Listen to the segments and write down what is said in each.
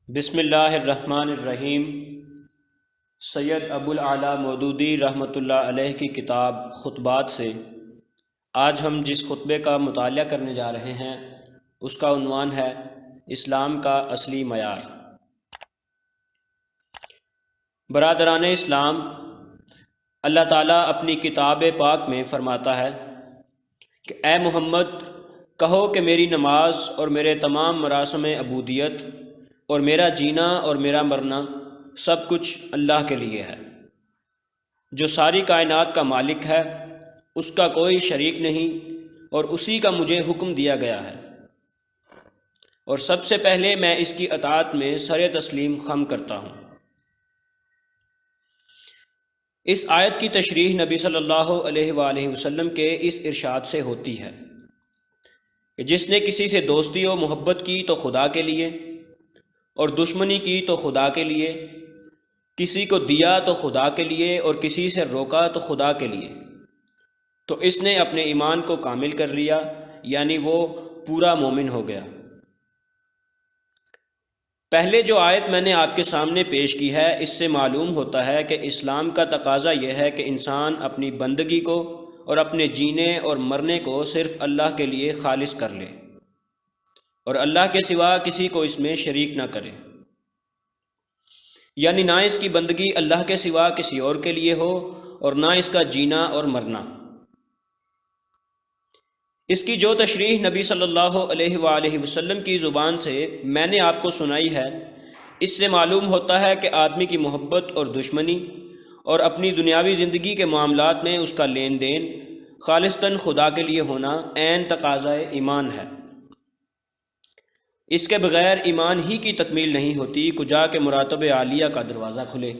بسم اللہ الرحمن الرحیم۔ سید ابو العلا مودودی رحمۃ اللہ علیہ کی کتاب خطبات سے آج ہم جس خطبے کا مطالعہ کرنے جا رہے ہیں اس کا عنوان ہے اسلام کا اصلی معیار۔ برادران اسلام، اللہ تعالیٰ اپنی کتاب پاک میں فرماتا ہے کہ اے محمد کہو کہ میری نماز اور میرے تمام مراسم عبودیت اور میرا جینا اور میرا مرنا سب کچھ اللہ کے لیے ہے، جو ساری کائنات کا مالک ہے، اس کا کوئی شریک نہیں اور اسی کا مجھے حکم دیا گیا ہے، اور سب سے پہلے میں اس کی اطاعت میں سر تسلیم خم کرتا ہوں۔ اس آیت کی تشریح نبی صلی اللہ علیہ وآلہ وسلم کے اس ارشاد سے ہوتی ہے کہ جس نے کسی سے دوستی و محبت کی تو خدا کے لیے، اور دشمنی کی تو خدا کے لیے، کسی کو دیا تو خدا کے لیے اور کسی سے روکا تو خدا کے لیے، تو اس نے اپنے ایمان کو کامل کر لیا، یعنی وہ پورا مومن ہو گیا۔ پہلے جو آیت میں نے آپ کے سامنے پیش کی ہے، اس سے معلوم ہوتا ہے کہ اسلام کا تقاضا یہ ہے کہ انسان اپنی بندگی کو اور اپنے جینے اور مرنے کو صرف اللہ کے لیے خالص کر لے اور اللہ کے سوا کسی کو اس میں شریک نہ کرے، یعنی نہ اس کی بندگی اللہ کے سوا کسی اور کے لیے ہو اور نہ اس کا جینا اور مرنا۔ اس کی جو تشریح نبی صلی اللہ علیہ وآلہ وسلم کی زبان سے میں نے آپ کو سنائی ہے، اس سے معلوم ہوتا ہے کہ آدمی کی محبت اور دشمنی اور اپنی دنیاوی زندگی کے معاملات میں اس کا لین دین خالصتاً خدا کے لیے ہونا عین تقاضۂ ایمان ہے۔ اس کے بغیر ایمان ہی کی تکمیل نہیں ہوتی، کجا کہ مراتب عالیہ کا دروازہ کھلے۔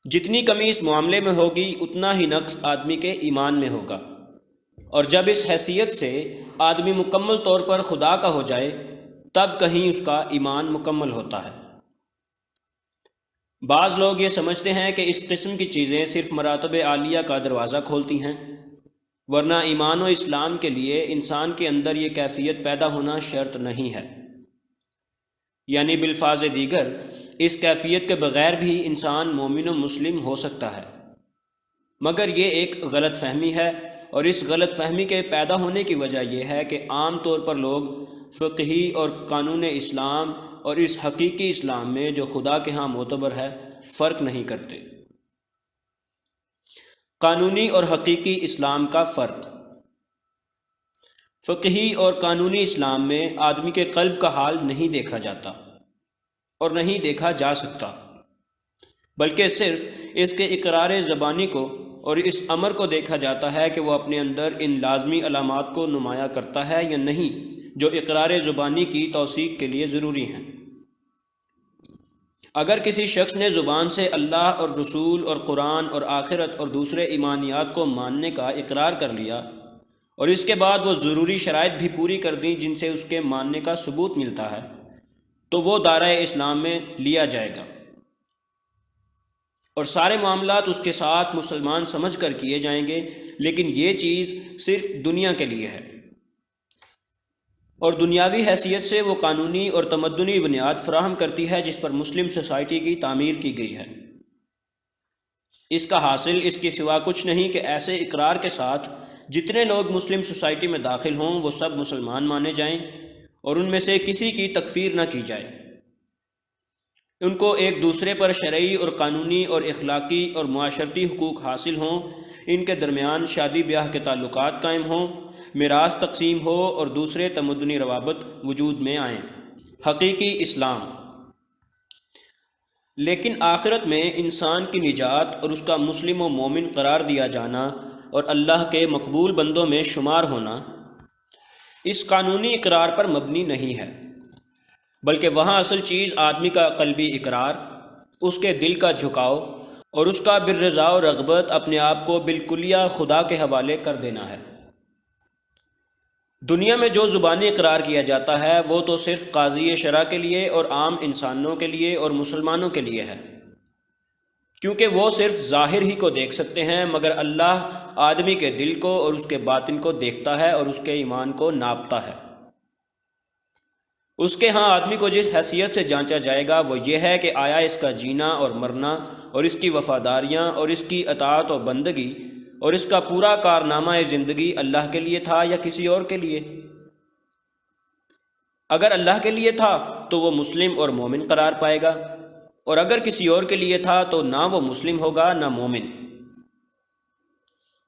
جتنی کمی اس معاملے میں ہوگی اتنا ہی نقص آدمی کے ایمان میں ہوگا، اور جب اس حیثیت سے آدمی مکمل طور پر خدا کا ہو جائے تب کہیں اس کا ایمان مکمل ہوتا ہے۔ بعض لوگ یہ سمجھتے ہیں کہ اس قسم کی چیزیں صرف مراتب عالیہ کا دروازہ کھولتی ہیں، ورنہ ایمان و اسلام کے لیے انسان کے اندر یہ کیفیت پیدا ہونا شرط نہیں ہے، یعنی بالفاظ دیگر اس کیفیت کے بغیر بھی انسان مومن و مسلم ہو سکتا ہے، مگر یہ ایک غلط فہمی ہے، اور اس غلط فہمی کے پیدا ہونے کی وجہ یہ ہے کہ عام طور پر لوگ فقہی اور قانون اسلام اور اس حقیقی اسلام میں جو خدا کے ہاں معتبر ہے فرق نہیں کرتے۔ قانونی اور حقیقی اسلام کا فرق۔ فقہی اور قانونی اسلام میں آدمی کے قلب کا حال نہیں دیکھا جاتا اور نہیں دیکھا جا سکتا، بلکہ صرف اس کے اقرار زبانی کو اور اس امر کو دیکھا جاتا ہے کہ وہ اپنے اندر ان لازمی علامات کو نمایاں کرتا ہے یا نہیں جو اقرار زبانی کی توثیق کے لیے ضروری ہیں۔ اگر کسی شخص نے زبان سے اللہ اور رسول اور قرآن اور آخرت اور دوسرے ایمانیات کو ماننے کا اقرار کر لیا اور اس کے بعد وہ ضروری شرائط بھی پوری کر دیں جن سے اس کے ماننے کا ثبوت ملتا ہے، تو وہ دائرۂ اسلام میں لیا جائے گا اور سارے معاملات اس کے ساتھ مسلمان سمجھ کر کیے جائیں گے، لیکن یہ چیز صرف دنیا کے لیے ہے، اور دنیاوی حیثیت سے وہ قانونی اور تمدنی بنیاد فراہم کرتی ہے جس پر مسلم سوسائٹی کی تعمیر کی گئی ہے۔ اس کا حاصل اس کے سوا کچھ نہیں کہ ایسے اقرار کے ساتھ جتنے لوگ مسلم سوسائٹی میں داخل ہوں وہ سب مسلمان مانے جائیں اور ان میں سے کسی کی تکفیر نہ کی جائے، ان کو ایک دوسرے پر شرعی اور قانونی اور اخلاقی اور معاشرتی حقوق حاصل ہوں، ان کے درمیان شادی بیاہ کے تعلقات قائم ہوں، میراث تقسیم ہو اور دوسرے تمدنی روابط وجود میں آئیں۔ حقیقی اسلام۔ لیکن آخرت میں انسان کی نجات اور اس کا مسلم و مومن قرار دیا جانا اور اللہ کے مقبول بندوں میں شمار ہونا اس قانونی اقرار پر مبنی نہیں ہے، بلکہ وہاں اصل چیز آدمی کا قلبی اقرار، اس کے دل کا جھکاؤ اور اس کا بالرضا و رغبت اپنے آپ کو بالکلیہ خدا کے حوالے کر دینا ہے۔ دنیا میں جو زبانی اقرار کیا جاتا ہے وہ تو صرف قاضی شرع کے لیے اور عام انسانوں کے لیے اور مسلمانوں کے لیے ہے، کیونکہ وہ صرف ظاہر ہی کو دیکھ سکتے ہیں، مگر اللہ آدمی کے دل کو اور اس کے باطن کو دیکھتا ہے اور اس کے ایمان کو ناپتا ہے۔ اس کے ہاں آدمی کو جس حیثیت سے جانچا جائے گا وہ یہ ہے کہ آیا اس کا جینا اور مرنا اور اس کی وفاداریاں اور اس کی اطاعت و بندگی اور اس کا پورا کارنامہ زندگی اللہ کے لیے تھا یا کسی اور کے لیے۔ اگر اللہ کے لیے تھا تو وہ مسلم اور مومن قرار پائے گا، اور اگر کسی اور کے لیے تھا تو نہ وہ مسلم ہوگا نہ مومن۔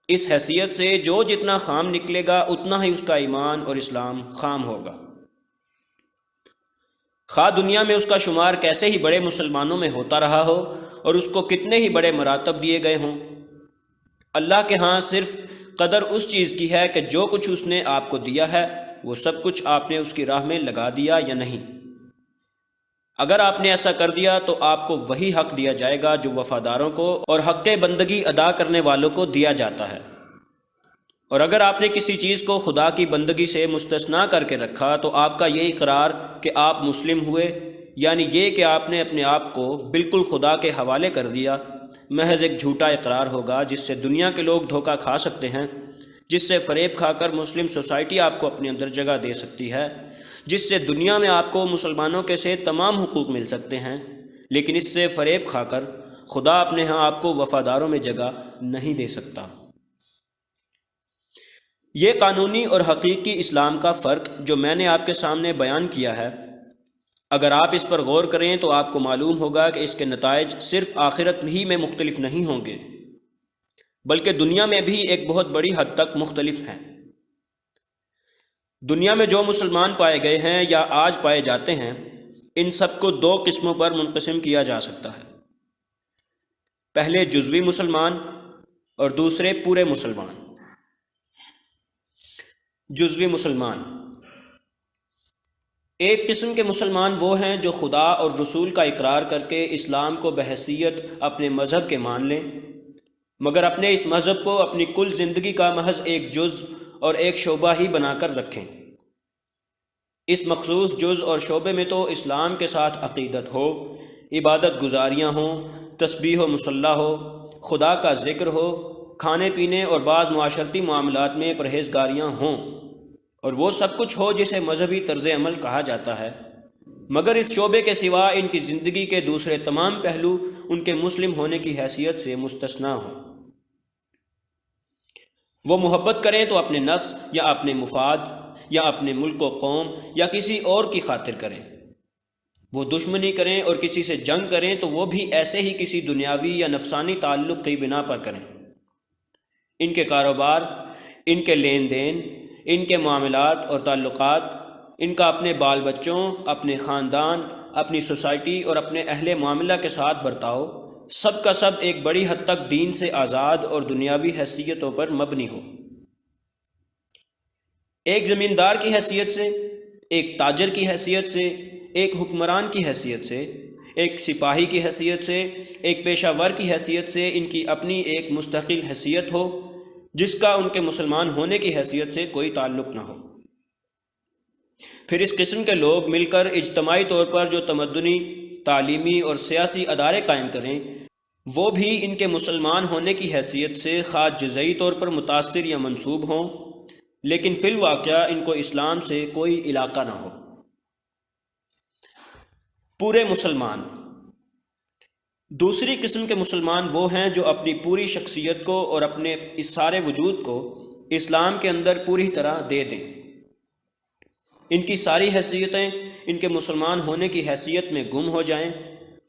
اس حیثیت سے جو جتنا خام نکلے گا اتنا ہی اس کا ایمان اور اسلام خام ہوگا، خواہ دنیا میں اس کا شمار کیسے ہی بڑے مسلمانوں میں ہوتا رہا ہو اور اس کو کتنے ہی بڑے مراتب دیے گئے ہوں۔ اللہ کے ہاں صرف قدر اس چیز کی ہے کہ جو کچھ اس نے آپ کو دیا ہے وہ سب کچھ آپ نے اس کی راہ میں لگا دیا یا نہیں۔ اگر آپ نے ایسا کر دیا تو آپ کو وہی حق دیا جائے گا جو وفاداروں کو اور حق بندگی ادا کرنے والوں کو دیا جاتا ہے، اور اگر آپ نے کسی چیز کو خدا کی بندگی سے مستثنا کر کے رکھا تو آپ کا یہ اقرار کہ آپ مسلم ہوئے، یعنی یہ کہ آپ نے اپنے آپ کو بالکل خدا کے حوالے کر دیا، محض ایک جھوٹا اقرار ہوگا جس سے دنیا کے لوگ دھوکہ کھا سکتے ہیں، جس سے فریب کھا کر مسلم سوسائٹی آپ کو اپنے اندر جگہ دے سکتی ہے، جس سے دنیا میں آپ کو مسلمانوں کے سے تمام حقوق مل سکتے ہیں، لیکن اس سے فریب کھا کر خدا اپنے ہاں آپ کو وفاداروں میں جگہ نہیں دے سکتا۔ یہ قانونی اور حقیقی اسلام کا فرق جو میں نے آپ کے سامنے بیان کیا ہے، اگر آپ اس پر غور کریں تو آپ کو معلوم ہوگا کہ اس کے نتائج صرف آخرت ہی میں مختلف نہیں ہوں گے بلکہ دنیا میں بھی ایک بہت بڑی حد تک مختلف ہیں۔ دنیا میں جو مسلمان پائے گئے ہیں یا آج پائے جاتے ہیں، ان سب کو دو قسموں پر منقسم کیا جا سکتا ہے، پہلے جزوی مسلمان اور دوسرے پورے مسلمان۔ جزوی مسلمان ایک قسم کے مسلمان وہ ہیں جو خدا اور رسول کا اقرار کر کے اسلام کو بحیثیت اپنے مذہب کے مان لیں، مگر اپنے اس مذہب کو اپنی کل زندگی کا محض ایک جز اور ایک شعبہ ہی بنا کر رکھیں۔ اس مخصوص جز اور شعبے میں تو اسلام کے ساتھ عقیدت ہو، عبادت گزاریاں ہوں، تسبیح و مصلی ہو، خدا کا ذکر ہو، کھانے پینے اور بعض معاشرتی معاملات میں پرہیزگاریاں ہوں، اور وہ سب کچھ ہو جسے مذہبی طرز عمل کہا جاتا ہے، مگر اس شعبے کے سوا ان کی زندگی کے دوسرے تمام پہلو ان کے مسلم ہونے کی حیثیت سے مستثنیٰ ہوں۔ وہ محبت کریں تو اپنے نفس یا اپنے مفاد یا اپنے ملک و قوم یا کسی اور کی خاطر کریں، وہ دشمنی کریں اور کسی سے جنگ کریں تو وہ بھی ایسے ہی کسی دنیاوی یا نفسانی تعلق کی بنا پر کریں۔ ان کے کاروبار، ان کے لین دین، ان کے معاملات اور تعلقات، ان کا اپنے بال بچوں، اپنے خاندان، اپنی سوسائٹی اور اپنے اہل معاملہ کے ساتھ برتاؤ، سب کا سب ایک بڑی حد تک دین سے آزاد اور دنیاوی حیثیتوں پر مبنی ہو۔ ایک زمیندار کی حیثیت سے، ایک تاجر کی حیثیت سے، ایک حکمران کی حیثیت سے، ایک سپاہی کی حیثیت سے، ایک پیشہ ور کی حیثیت سے ان کی اپنی ایک مستقل حیثیت ہو جس کا ان کے مسلمان ہونے کی حیثیت سے کوئی تعلق نہ ہو۔ پھر اس قسم کے لوگ مل کر اجتماعی طور پر جو تمدنی، تعلیمی اور سیاسی ادارے قائم کریں، وہ بھی ان کے مسلمان ہونے کی حیثیت سے خواہ جزئی طور پر متاثر یا منسوب ہوں، لیکن فی الواقعہ ان کو اسلام سے کوئی علاقہ نہ ہو۔ پورے مسلمان دوسری قسم کے مسلمان وہ ہیں جو اپنی پوری شخصیت کو اور اپنے اس سارے وجود کو اسلام کے اندر پوری طرح دے دیں۔ ان کی ساری حیثیتیں ان کے مسلمان ہونے کی حیثیت میں گم ہو جائیں،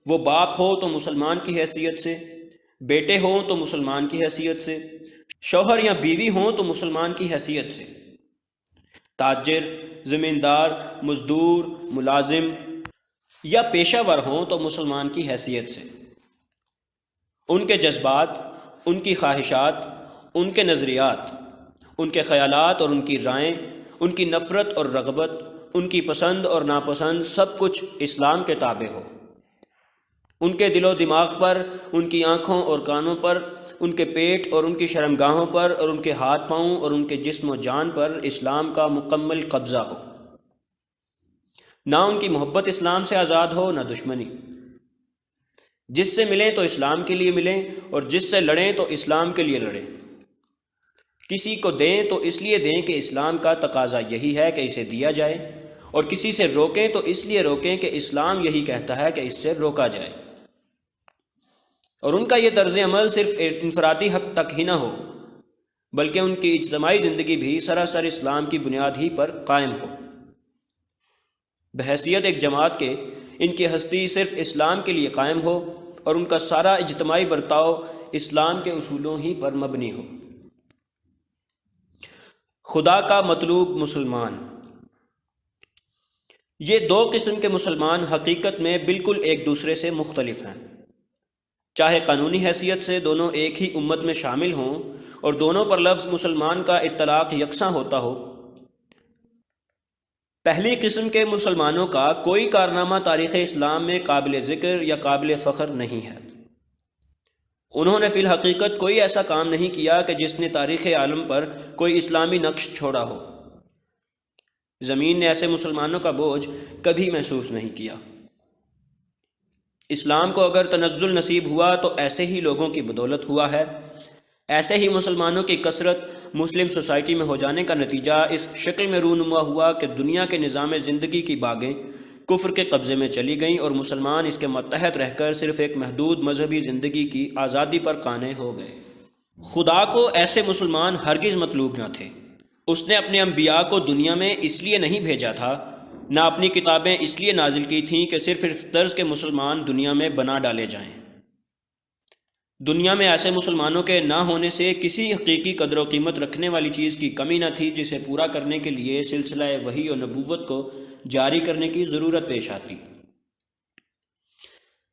وہ باپ ہو تو مسلمان کی حیثیت سے، بیٹے ہوں تو مسلمان کی حیثیت سے، شوہر یا بیوی ہوں تو مسلمان کی حیثیت سے، تاجر، زمیندار، مزدور، ملازم یا پیشہ ور ہوں تو مسلمان کی حیثیت سے۔ ان کے جذبات، ان کی خواہشات، ان کے نظریات، ان کے خیالات اور ان کی رائیں، ان کی نفرت اور رغبت، ان کی پسند اور ناپسند سب کچھ اسلام کے تابع ہو۔ ان کے دل و دماغ پر، ان کی آنکھوں اور کانوں پر، ان کے پیٹ اور ان کی شرمگاہوں پر اور ان کے ہاتھ پاؤں اور ان کے جسم و جان پر اسلام کا مکمل قبضہ ہو۔ نہ ان کی محبت اسلام سے آزاد ہو، نہ دشمنی۔ جس سے ملیں تو اسلام کے لیے ملیں اور جس سے لڑیں تو اسلام کے لیے لڑیں۔ کسی کو دیں تو اس لیے دیں کہ اسلام کا تقاضا یہی ہے کہ اسے دیا جائے، اور کسی سے روکیں تو اس لیے روکیں کہ اسلام یہی کہتا ہے کہ اس سے روکا جائے، اور ان کا یہ طرز عمل صرف انفرادی حق تک ہی نہ ہو بلکہ ان کی اجتماعی زندگی بھی سراسر اسلام کی بنیاد ہی پر قائم ہو۔ بحیثیت ایک جماعت کے ان کی ہستی صرف اسلام کے لیے قائم ہو اور ان کا سارا اجتماعی برتاؤ اسلام کے اصولوں ہی پر مبنی ہو۔ خدا کا مطلوب مسلمان۔ یہ دو قسم کے مسلمان حقیقت میں بالکل ایک دوسرے سے مختلف ہیں، چاہے قانونی حیثیت سے دونوں ایک ہی امت میں شامل ہوں اور دونوں پر لفظ مسلمان کا اطلاق یکساں ہوتا ہو۔ پہلی قسم کے مسلمانوں کا کوئی کارنامہ تاریخ اسلام میں قابل ذکر یا قابل فخر نہیں ہے۔ انہوں نے فی الحقیقت کوئی ایسا کام نہیں کیا کہ جس نے تاریخ عالم پر کوئی اسلامی نقش چھوڑا ہو۔ زمین نے ایسے مسلمانوں کا بوجھ کبھی محسوس نہیں کیا۔ اسلام کو اگر تنزل نصیب ہوا تو ایسے ہی لوگوں کی بدولت ہوا ہے۔ ایسے ہی مسلمانوں کی کثرت مسلم سوسائٹی میں ہو جانے کا نتیجہ اس شکل میں رونما ہوا کہ دنیا کے نظام زندگی کی باغیں کفر کے قبضے میں چلی گئیں اور مسلمان اس کے متحد رہ کر صرف ایک محدود مذہبی زندگی کی آزادی پر قانع ہو گئے۔ خدا کو ایسے مسلمان ہرگز مطلوب نہ تھے۔ اس نے اپنے انبیاء کو دنیا میں اس لیے نہیں بھیجا تھا، نہ اپنی کتابیں اس لیے نازل کی تھیں کہ صرف اس طرز کے مسلمان دنیا میں بنا ڈالے جائیں۔ دنیا میں ایسے مسلمانوں کے نہ ہونے سے کسی حقیقی قدر و قیمت رکھنے والی چیز کی کمی نہ تھی جسے پورا کرنے کے لیے سلسلہ وحی و نبوت کو جاری کرنے کی ضرورت پیش آتی۔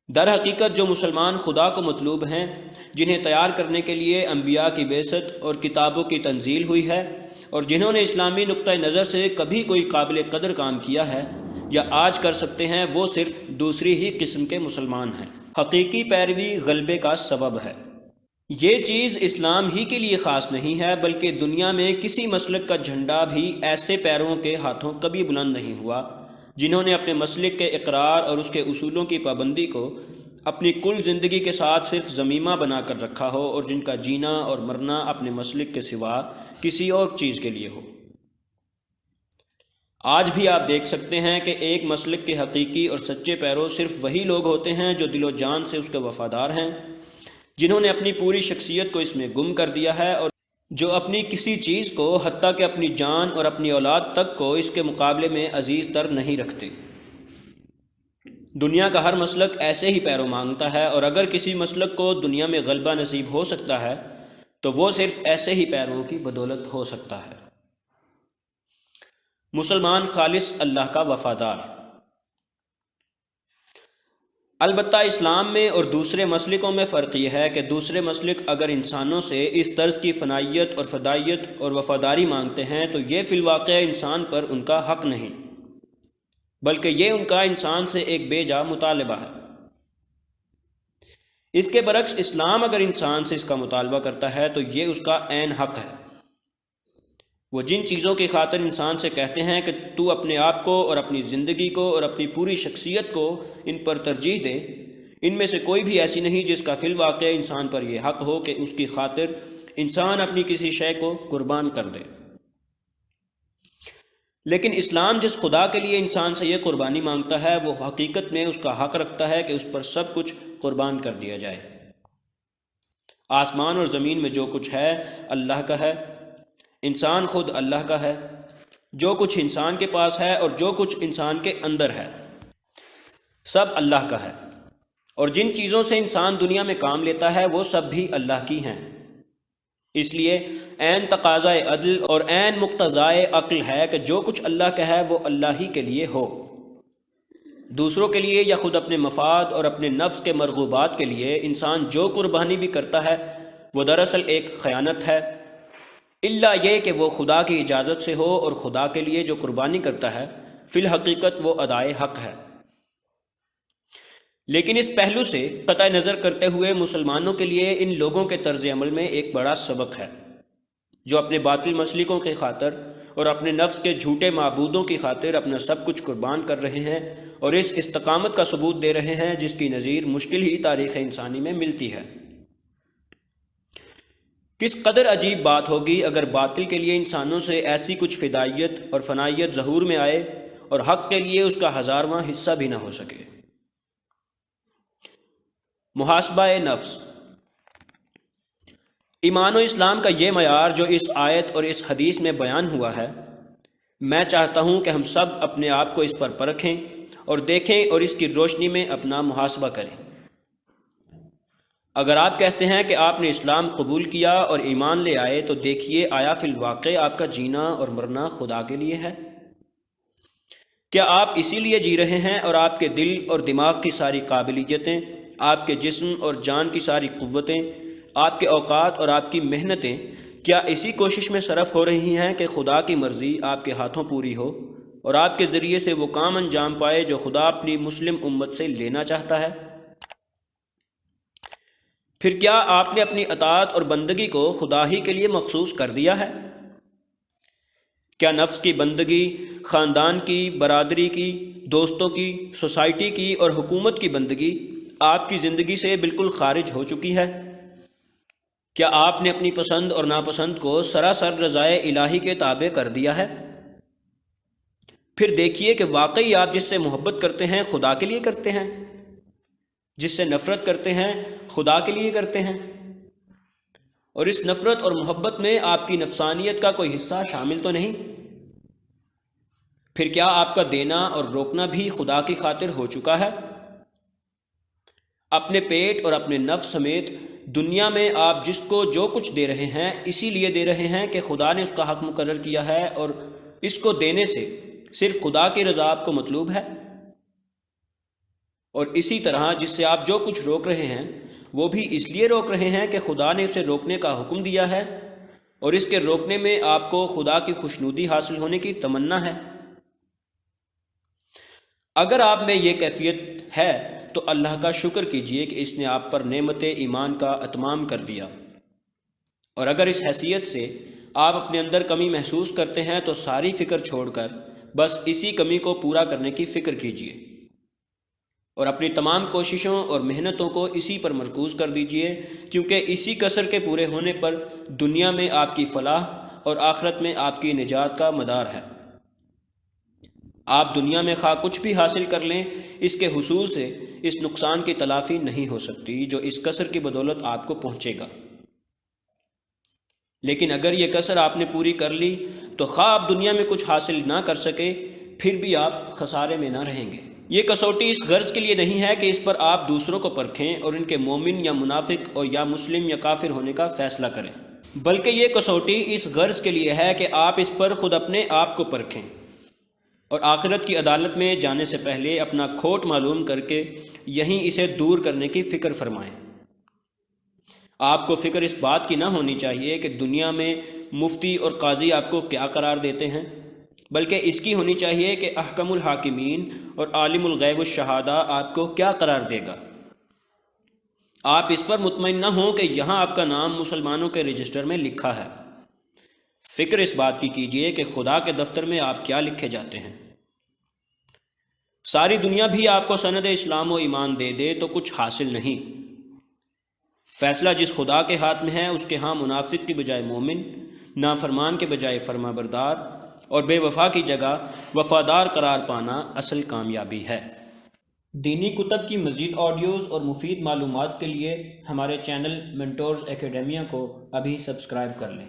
در حقیقت جو مسلمان خدا کو مطلوب ہیں، جنہیں تیار کرنے کے لیے انبیاء کی بعثت اور کتابوں کی تنزیل ہوئی ہے اور جنہوں نے اسلامی نقطہ نظر سے کبھی کوئی قابل قدر کام کیا ہے یا آج کر سکتے ہیں، وہ صرف دوسری ہی قسم کے مسلمان ہیں۔ حقیقی پیروی غلبے کا سبب ہے۔ یہ چیز اسلام ہی کے لیے خاص نہیں ہے بلکہ دنیا میں کسی مسلک کا جھنڈا بھی ایسے پیروں کے ہاتھوں کبھی بلند نہیں ہوا جنہوں نے اپنے مسلک کے اقرار اور اس کے اصولوں کی پابندی کو اپنی کل زندگی کے ساتھ صرف ضمیمہ بنا کر رکھا ہو اور جن کا جینا اور مرنا اپنے مسلک کے سوا کسی اور چیز کے لیے ہو۔ آج بھی آپ دیکھ سکتے ہیں کہ ایک مسلک کے حقیقی اور سچے پیرو صرف وہی لوگ ہوتے ہیں جو دل و جان سے اس کے وفادار ہیں، جنہوں نے اپنی پوری شخصیت کو اس میں گم کر دیا ہے اور جو اپنی کسی چیز کو حتیٰ کہ اپنی جان اور اپنی اولاد تک کو اس کے مقابلے میں عزیز تر نہیں رکھتے۔ دنیا کا ہر مسلک ایسے ہی پیرو مانگتا ہے، اور اگر کسی مسلک کو دنیا میں غلبہ نصیب ہو سکتا ہے تو وہ صرف ایسے ہی پیروں کی بدولت ہو سکتا ہے۔ مسلمان خالص اللہ کا وفادار۔ البتہ اسلام میں اور دوسرے مسلکوں میں فرق یہ ہے کہ دوسرے مسلک اگر انسانوں سے اس طرز کی فنائیت اور فدائیت اور وفاداری مانگتے ہیں تو یہ فی الواقع انسان پر ان کا حق نہیں، بلکہ یہ ان کا انسان سے ایک بے جا مطالبہ ہے۔ اس کے برعکس اسلام اگر انسان سے اس کا مطالبہ کرتا ہے تو یہ اس کا عین حق ہے۔ وہ جن چیزوں کی خاطر انسان سے کہتے ہیں کہ تو اپنے آپ کو اور اپنی زندگی کو اور اپنی پوری شخصیت کو ان پر ترجیح دے، ان میں سے کوئی بھی ایسی نہیں جس کا فی الواقع انسان پر یہ حق ہو کہ اس کی خاطر انسان اپنی کسی شے کو قربان کر دے۔ لیکن اسلام جس خدا کے لیے انسان سے یہ قربانی مانگتا ہے وہ حقیقت میں اس کا حق رکھتا ہے کہ اس پر سب کچھ قربان کر دیا جائے۔ آسمان اور زمین میں جو کچھ ہے اللہ کا ہے، انسان خود اللہ کا ہے، جو کچھ انسان کے پاس ہے اور جو کچھ انسان کے اندر ہے سب اللہ کا ہے، اور جن چیزوں سے انسان دنیا میں کام لیتا ہے وہ سب بھی اللہ کی ہیں۔ اس لیے عین تقاضۂ عدل اور عین مقتضائے عقل ہے کہ جو کچھ اللہ کا ہے وہ اللہ ہی کے لیے ہو۔ دوسروں کے لیے یا خود اپنے مفاد اور اپنے نفس کے مرغوبات کے لیے انسان جو قربانی بھی کرتا ہے وہ دراصل ایک خیانت ہے، الا یہ کہ وہ خدا کی اجازت سے ہو، اور خدا کے لیے جو قربانی کرتا ہے فی الحقیقت وہ ادائے حق ہے۔ لیکن اس پہلو سے قطع نظر کرتے ہوئے مسلمانوں کے لیے ان لوگوں کے طرز عمل میں ایک بڑا سبق ہے، جو اپنے باطل مسلکوں کی خاطر اور اپنے نفس کے جھوٹے معبودوں کی خاطر اپنا سب کچھ قربان کر رہے ہیں اور اس استقامت کا ثبوت دے رہے ہیں جس کی نظیر مشکل ہی تاریخ انسانی میں ملتی ہے۔ کس قدر عجیب بات ہوگی اگر باطل کے لیے انسانوں سے ایسی کچھ فدائیت اور فنائیت ظہور میں آئے اور حق کے لیے اس کا 1000واں حصہ بھی نہ ہو سکے۔ محاسبہ نفس۔ ایمان و اسلام کا یہ معیار جو اس آیت اور اس حدیث میں بیان ہوا ہے، میں چاہتا ہوں کہ ہم سب اپنے آپ کو اس پر پرکھیں اور دیکھیں اور اس کی روشنی میں اپنا محاسبہ کریں۔ اگر آپ کہتے ہیں کہ آپ نے اسلام قبول کیا اور ایمان لے آئے تو دیکھیے آیا فی الواقع آپ کا جینا اور مرنا خدا کے لیے ہے؟ کیا آپ اسی لیے جی رہے ہیں اور آپ کے دل اور دماغ کی ساری قابلیتیں، آپ کے جسم اور جان کی ساری قوتیں، آپ کے اوقات اور آپ کی محنتیں کیا اسی کوشش میں صرف ہو رہی ہیں کہ خدا کی مرضی آپ کے ہاتھوں پوری ہو اور آپ کے ذریعے سے وہ کام انجام پائے جو خدا اپنی مسلم امت سے لینا چاہتا ہے؟ پھر کیا آپ نے اپنی اطاعت اور بندگی کو خدا ہی کے لیے مخصوص کر دیا ہے؟ کیا نفس کی بندگی، خاندان کی، برادری کی، دوستوں کی، سوسائٹی کی اور حکومت کی بندگی آپ کی زندگی سے بالکل خارج ہو چکی ہے؟ کیا آپ نے اپنی پسند اور ناپسند کو سراسر رضائے الہی کے تابع کر دیا ہے؟ پھر دیکھیے کہ واقعی آپ جس سے محبت کرتے ہیں خدا کے لیے کرتے ہیں، جس سے نفرت کرتے ہیں خدا کے لیے کرتے ہیں، اور اس نفرت اور محبت میں آپ کی نفسانیت کا کوئی حصہ شامل تو نہیں؟ پھر کیا آپ کا دینا اور روکنا بھی خدا کی خاطر ہو چکا ہے؟ اپنے پیٹ اور اپنے نفس سمیت دنیا میں آپ جس کو جو کچھ دے رہے ہیں اسی لیے دے رہے ہیں کہ خدا نے اس کا حق مقرر کیا ہے اور اس کو دینے سے صرف خدا کی رضا آپ کو مطلوب ہے؟ اور اسی طرح جس سے آپ جو کچھ روک رہے ہیں وہ بھی اس لیے روک رہے ہیں کہ خدا نے اسے روکنے کا حکم دیا ہے اور اس کے روکنے میں آپ کو خدا کی خوشنودی حاصل ہونے کی تمنا ہے۔ اگر آپ میں یہ کیفیت ہے تو اللہ کا شکر کیجئے کہ اس نے آپ پر نعمت ایمان کا اتمام کر دیا، اور اگر اس حیثیت سے آپ اپنے اندر کمی محسوس کرتے ہیں تو ساری فکر چھوڑ کر بس اسی کمی کو پورا کرنے کی فکر کیجئے اور اپنی تمام کوششوں اور محنتوں کو اسی پر مرکوز کر دیجئے، کیونکہ اسی کسر کے پورے ہونے پر دنیا میں آپ کی فلاح اور آخرت میں آپ کی نجات کا مدار ہے۔ آپ دنیا میں خواہ کچھ بھی حاصل کر لیں، اس کے حصول سے اس نقصان کی تلافی نہیں ہو سکتی جو اس کسر کی بدولت آپ کو پہنچے گا۔ لیکن اگر یہ کسر آپ نے پوری کر لی تو خواہ آپ دنیا میں کچھ حاصل نہ کر سکے پھر بھی آپ خسارے میں نہ رہیں گے۔ یہ کسوٹی اس غرض کے لیے نہیں ہے کہ اس پر آپ دوسروں کو پرکھیں اور ان کے مومن یا منافق اور یا مسلم یا کافر ہونے کا فیصلہ کریں، بلکہ یہ کسوٹی اس غرض کے لیے ہے کہ آپ اس پر خود اپنے آپ کو پرکھیں اور آخرت کی عدالت میں جانے سے پہلے اپنا کھوٹ معلوم کر کے یہیں اسے دور کرنے کی فکر فرمائیں۔ آپ کو فکر اس بات کی نہ ہونی چاہیے کہ دنیا میں مفتی اور قاضی آپ کو کیا قرار دیتے ہیں، بلکہ اس کی ہونی چاہیے کہ احکم الحاکمین اور عالم الغیب والشہادہ آپ کو کیا قرار دے گا۔ آپ اس پر مطمئن نہ ہوں کہ یہاں آپ کا نام مسلمانوں کے رجسٹر میں لکھا ہے، فکر اس بات کی کیجئے کہ خدا کے دفتر میں آپ کیا لکھے جاتے ہیں۔ ساری دنیا بھی آپ کو سند اسلام و ایمان دے دے تو کچھ حاصل نہیں۔ فیصلہ جس خدا کے ہاتھ میں ہے اس کے ہاں منافق کی بجائے مومن، نافرمان کے بجائے فرما بردار اور بے وفا کی جگہ وفادار قرار پانا اصل کامیابی ہے۔ دینی کتب کی مزید آڈیوز اور مفید معلومات کے لیے ہمارے چینل منٹورز اکیڈیمیا کو ابھی سبسکرائب کر لیں۔